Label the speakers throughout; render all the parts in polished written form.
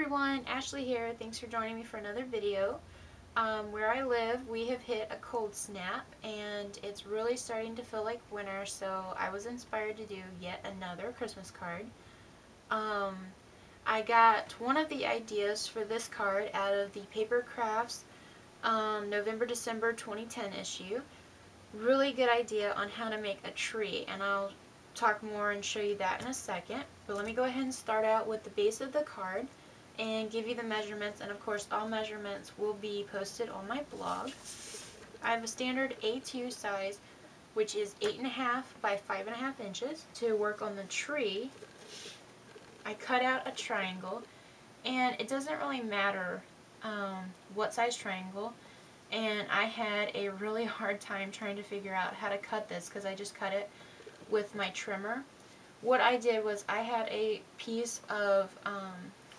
Speaker 1: everyone, Ashley here. Thanks for joining me for another video. Where I live, we have hit a cold snap and it's really starting to feel like winter, so I was inspired to do yet another Christmas card. I got one of the ideas for this card out of the Paper Crafts November-December 2010 issue. Really good idea on how to make a tree, and I'll talk more and show you that in a second. But let me go ahead and start out with the base of the card and give you the measurements, and of course all measurements will be posted on my blog. I have a standard A2 size, which is 8.5 by 5.5 inches. To work on the tree, I cut out a triangle, and it doesn't really matter what size triangle, and I had a really hard time trying to figure out how to cut this because I just cut it with my trimmer. What I did was I had a piece of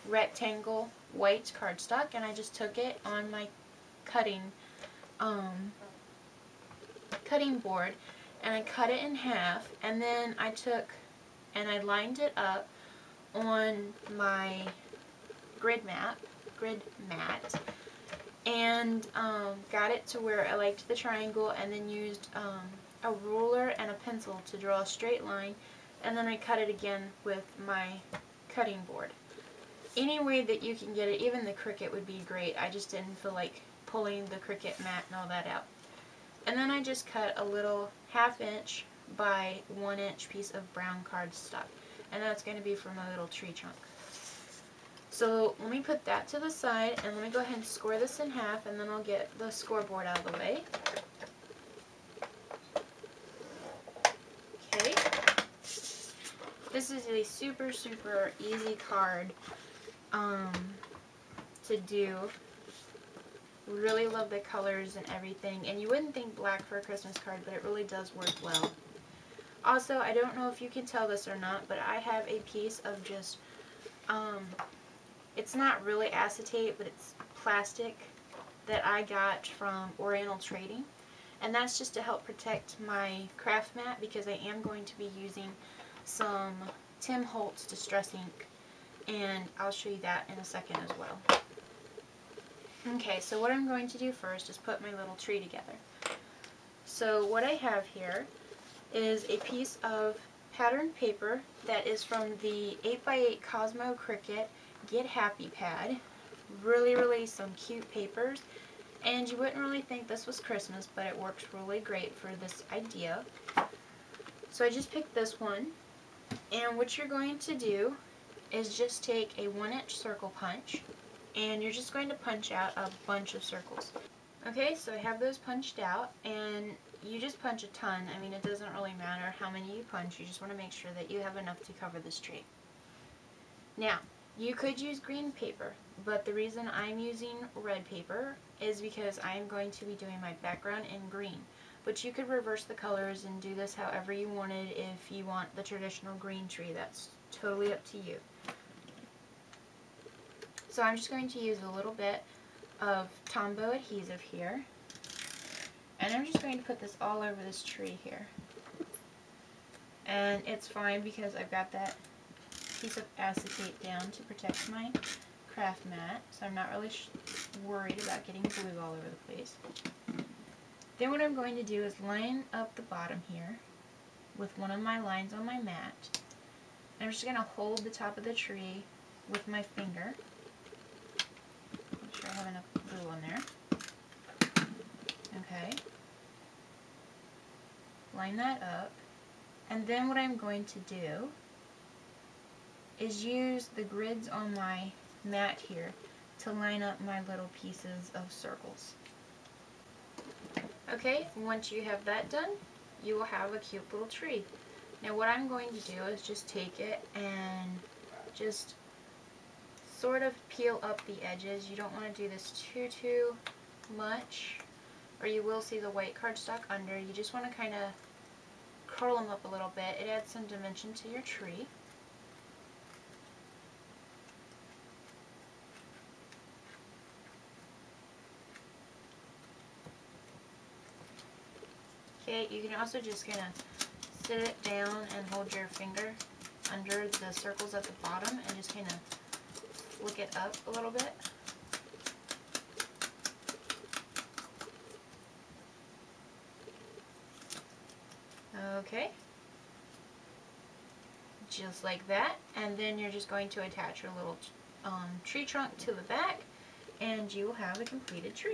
Speaker 1: rectangle white cardstock, and I just took it on my cutting board and I cut it in half, and then I took and I lined it up on my grid mat and got it to where I liked the triangle, and then used a ruler and a pencil to draw a straight line, and then I cut it again with my cutting board. Any way that you can get it, even the Cricut would be great. I just didn't feel like pulling the Cricut mat and all that out. And then I just cut a little 1/2 inch by 1 inch piece of brown cardstock, and that's going to be for my little tree trunk. So let me put that to the side, and let me go ahead and score this in half, and then I'll get the scoreboard out of the way. Okay. This is a super easy card to do. Really love the colors and everything, and you wouldn't think black for a Christmas card, but it really does work well. Also, I don't know if you can tell this or not, but I have a piece of just it's not really acetate, but it's plastic that I got from Oriental Trading, and that's just to help protect my craft mat, because I am going to be using some Tim Holtz Distress ink, and I'll show you that in a second as well. Okay, so what I'm going to do first is put my little tree together. So what I have here is a piece of patterned paper that is from the 8x8 Cosmo Cricut Get Happy Pad. Really some cute papers, and you wouldn't really think this was Christmas, but it works really great for this idea. So I just picked this one, and what you're going to do is just take a 1 inch circle punch, and you're just going to punch out a bunch of circles. Okay, so I have those punched out, and you just punch a ton. I mean, it doesn't really matter how many you punch, you just want to make sure that you have enough to cover this tree. Now, you could use green paper, but the reason I'm using red paper is because I'm going to be doing my background in green. But you could reverse the colors and do this however you wanted. If you want the traditional green tree, that's totally up to you. So I'm just going to use a little bit of Tombow adhesive here, and I'm just going to put this all over this tree here. And it's fine because I've got that piece of acetate down to protect my craft mat, so I'm not really worried about getting glue all over the place. Then what I'm going to do is line up the bottom here with one of my lines on my mat. And I'm just going to hold the top of the tree with my finger. Make sure I have enough glue on there. Okay. Line that up. And then what I'm going to do is use the grids on my mat here to line up my little pieces of circles. Okay, once you have that done, you will have a cute little tree. Now what I'm going to do is just take it and just sort of peel up the edges. You don't want to do this too much, or you will see the white cardstock under. You just want to kind of curl them up a little bit. It adds some dimension to your tree. Okay, you can also just kind of sit it down and hold your finger under the circles at the bottom and just kind of flick it up a little bit. Okay, just like that, and then you're just going to attach your little tree trunk to the back, and you will have a completed tree.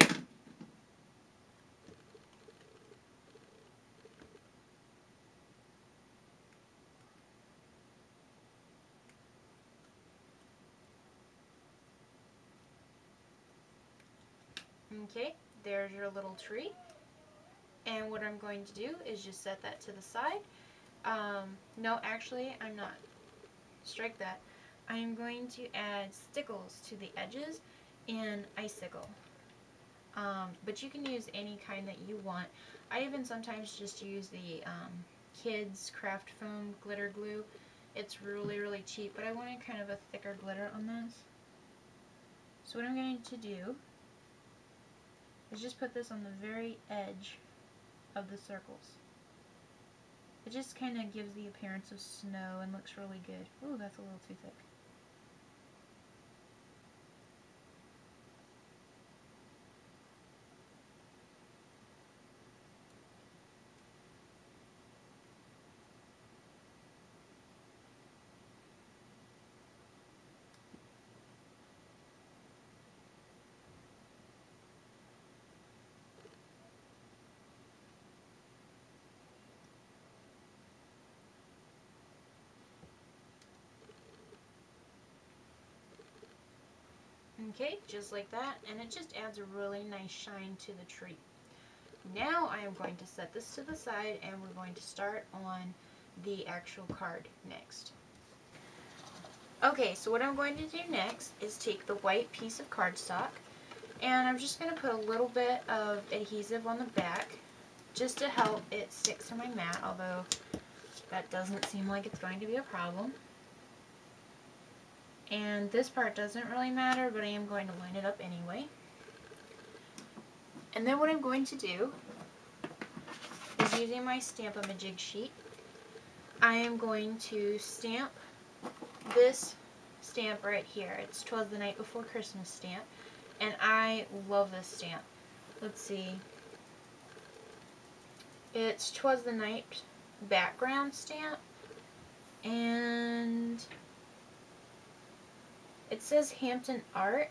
Speaker 1: Okay, there's your little tree, and what I'm going to do is just set that to the side. No, actually, I'm not. Strike that. I am going to add stickles to the edges and icicle. But you can use any kind that you want. I even sometimes just use the kids craft foam glitter glue. It's really, really cheap, but I wanted kind of a thicker glitter on this. So what I'm going to do is just put this on the very edge of the circles. It just kind of gives the appearance of snow and looks really good. Ooh, that's a little too thick. Okay, just like that, and it just adds a really nice shine to the tree. Now I am going to set this to the side, and we're going to start on the actual card next. Okay, so what I'm going to do next is take the white piece of cardstock, and I'm just going to put a little bit of adhesive on the back just to help it stick to my mat, although that doesn't seem like it's going to be a problem. And this part doesn't really matter, but I am going to line it up anyway. And then what I'm going to do is, using my Stamp-A-Majig sheet, I am going to stamp this stamp right here. It's 'Twas the Night Before Christmas stamp, and I love this stamp. Let's see. It's 'Twas the Night background stamp, and it says Hampton Art,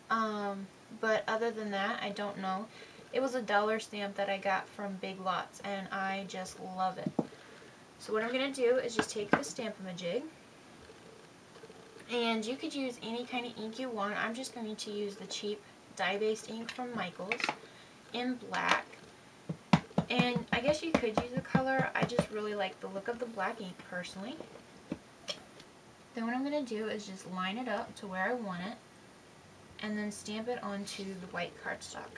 Speaker 1: but other than that, I don't know. It was a dollar stamp that I got from Big Lots, and I just love it. So what I'm going to do is just take the Stamp-A-Majig, and you could use any kind of ink you want. I'm just going to use the cheap dye-based ink from Michaels in black. And I guess you could use a color. I just really like the look of the black ink personally. Then what I'm going to do is just line it up to where I want it, and then stamp it onto the white cardstock.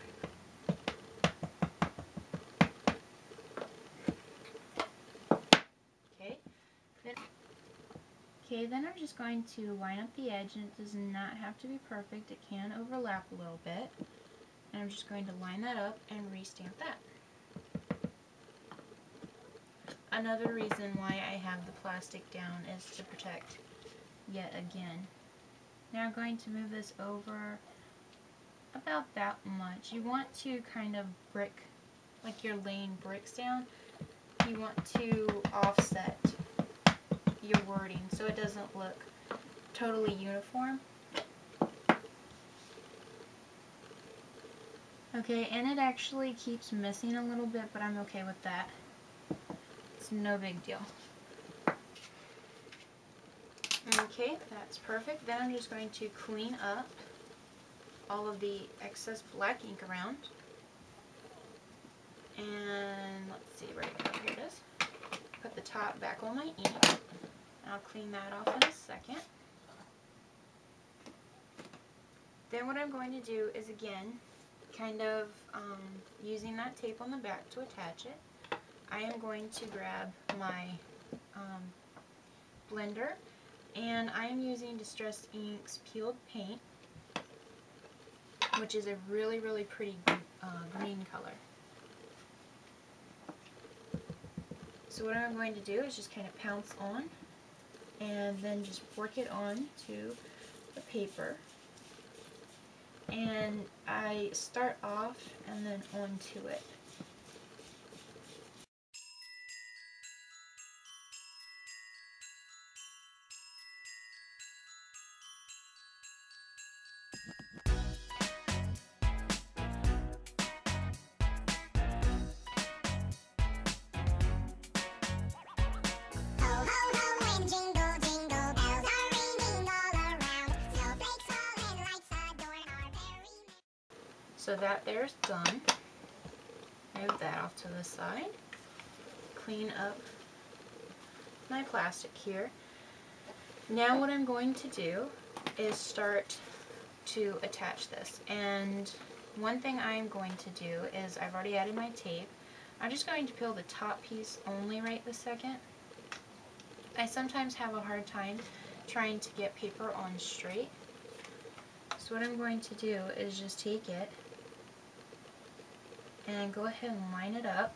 Speaker 1: Then I'm just going to line up the edge, and it does not have to be perfect. It can overlap a little bit. And I'm just going to line that up and restamp that. Another reason why I have the plastic down is to protect yet again. Now I'm going to move this over about that much. You want to kind of brick, like you're laying bricks down, you want to offset your wording so it doesn't look totally uniform. Okay, and it actually keeps missing a little bit, but I'm okay with that. It's no big deal. Okay, that's perfect. Then I'm just going to clean up all of the excess black ink around. And let's see, here it is. Put the top back on my ink. I'll clean that off in a second. Then what I'm going to do is, again, kind of using that tape on the back to attach it, I am going to grab my blender, and I am using Distress Ink's Peeled Paint, which is a really, really pretty green color. So what I'm going to do is just kind of pounce on, and then just work it on to paper, and I start off and then onto it. So that there's done. Move that off to the side. Clean up my plastic here. Now what I'm going to do is start to attach this. And one thing I'm going to do is, I've already added my tape. I'm just going to peel the top piece only right this second. I sometimes have a hard time trying to get paper on straight. So what I'm going to do is just take it and go ahead and line it up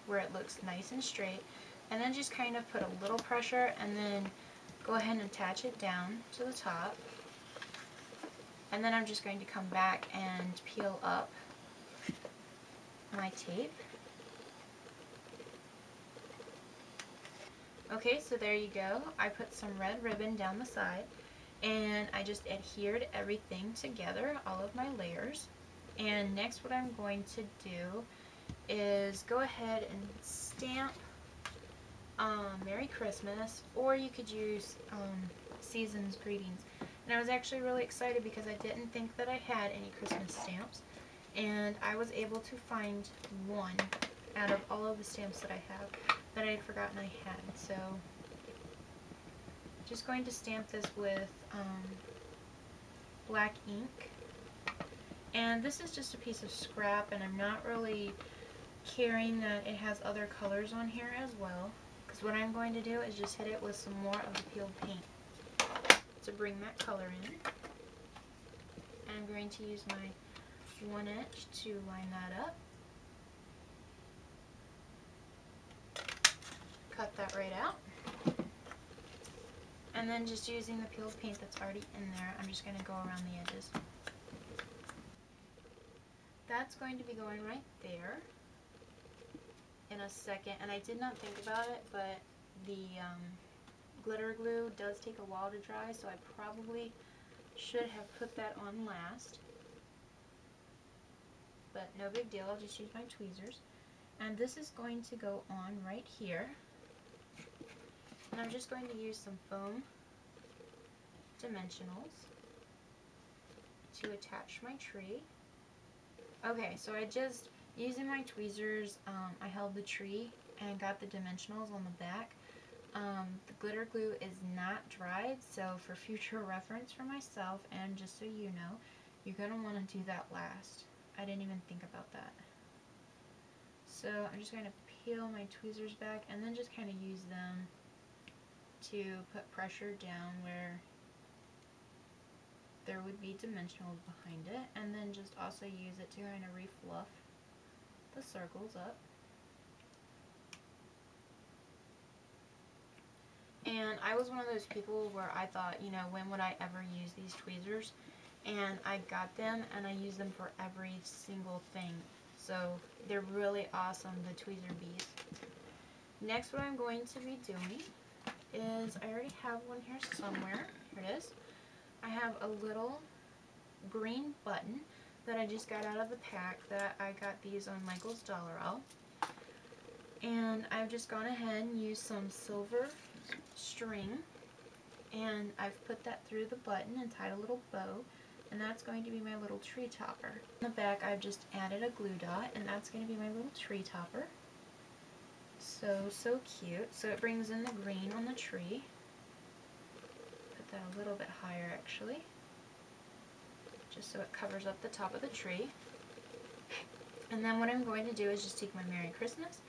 Speaker 1: where it looks nice and straight, and then just kind of put a little pressure and then go ahead and attach it down to the top. And then I'm just going to come back and peel up my tape. Okay, so there you go. I put some red ribbon down the side, and I just adhered everything together, all of my layers. And next what I'm going to do is go ahead and stamp Merry Christmas, or you could use Season's Greetings. And I was actually really excited because I didn't think that I had any Christmas stamps, and I was able to find one out of all of the stamps that I have that I had forgotten I had. So just going to stamp this with black ink, and this is just a piece of scrap, and I'm not really caring that it has other colors on here as well, because what I'm going to do is just hit it with some more of the peeled paint to bring that color in. And I'm going to use my 1-inch to line that up. Cut that right out. And then just using the peeled paint that's already in there, I'm just going to go around the edges. That's going to be going right there in a second, and I did not think about it, but the glitter glue does take a while to dry, so I probably should have put that on last. But no big deal, I'll just use my tweezers. And this is going to go on right here. And I'm just going to use some foam dimensionals to attach my tree. Okay, so I just, using my tweezers, I held the tree and got the dimensionals on the back. The glitter glue is not dried, so for future reference for myself, and just so you know, you're going to want to do that last. I didn't even think about that. So I'm just going to peel my tweezers back and then just kind of use them to put pressure down where there would be dimensionals behind it, and then just also use it to kind of refluff the circles up. And I was one of those people where I thought, you know, when would I ever use these tweezers? And I got them and I use them for every single thing. So they're really awesome, the tweezer bees. Next, what I'm going to be doing is, I already have one here somewhere. Here it is. I have a little green button that I just got out of the pack that I got these on Michael's Dollar Aisle. And I've just gone ahead and used some silver string, and I've put that through the button and tied a little bow, and that's going to be my little tree topper. On the back I've just added a glue dot, and that's going to be my little tree topper. So cute. So it brings in the green on the tree. Put that a little bit higher actually, just so it covers up the top of the tree. And then what I'm going to do is just take my Merry Christmas